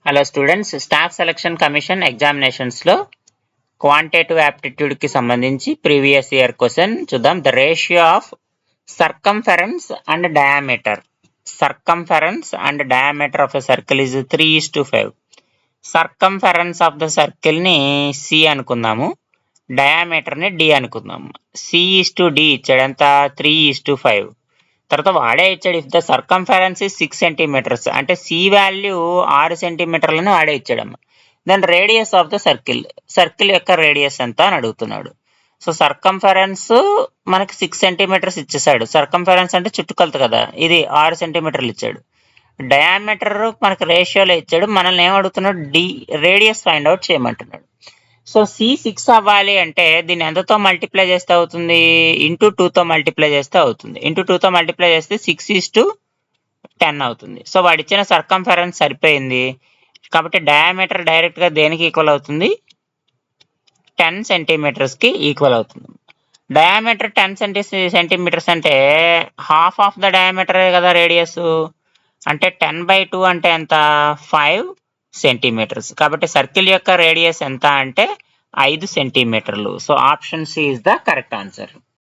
Hello students, staff selection commission ఎగ్జామినేషన్స్లో quantitative యాప్టిట్యూడ్కి సంబంధించి ప్రీవియస్ ఇయర్ క్వశ్చన్ చూద్దాం. The ratio of circumference and diameter of a circle is 3:5. Circumference of the సర్కిల్ని C అనుకుందాము, డయామీటర్ని D అనుకుందాము. C/D ఇచ్చాడు, ఎంత? 3:5. తర్వాత వాడే ఇచ్చాడు ఇఫ్ ద సర్కంఫరెన్స్ 6 సెంటీమీటర్స్, అంటే సి వాల్యూ 6 సెంటీమీటర్లని వాడే ఇచ్చాడమ్మ. Then radius of the circle యొక్క రేడియస్ ఎంత అని అడుగుతున్నాడు. సో సర్కంఫరెన్స్ మనకి 6 సెంటీమీటర్స్ ఇచ్చేసాడు. సర్కంఫరెన్స్ అంటే చుట్టుకొలత కదా, ఇది 6 సెంటీమీటర్లు ఇచ్చాడు. డయామీటర్ మనకి రేషియోలో ఇచ్చాడు, మనల్ని ఏమడుగుతున్నాడు? రేడియస్ ఫైండ్ అవుట్ చేయమంటున్నాడు. సో C6 అవ్వాలి అంటే దీన్ని ఎంతతో మల్టిప్లై చేస్తే అవుతుంది? ఇంటూ 2తో మల్టిప్లై చేస్తే అవుతుంది. ఇంటూ 2తో మల్టిప్లై చేస్తే 6:10 అవుతుంది. సో వాడు ఇచ్చిన సర్కంఫరెన్స్ సరిపోయింది కాబట్టి డయామీటర్ డైరెక్ట్గా దేనికి ఈక్వల్ అవుతుంది? 10 సెంటీమీటర్స్కి ఈక్వల్ అవుతుంది. డయామీటర్ 10 సెంటీమీటర్స్ అంటే హాఫ్ ఆఫ్ ద డయామీటరే కదా రేడియస్, అంటే 10/2 అంటే ఎంత? 5 సెంటీమీటర్స్. కాబట్టి సర్కిల్ యొక్క రేడియస్ ఎంత అంటే 5 సెంటీమీటర్లు. So option C is the correct answer.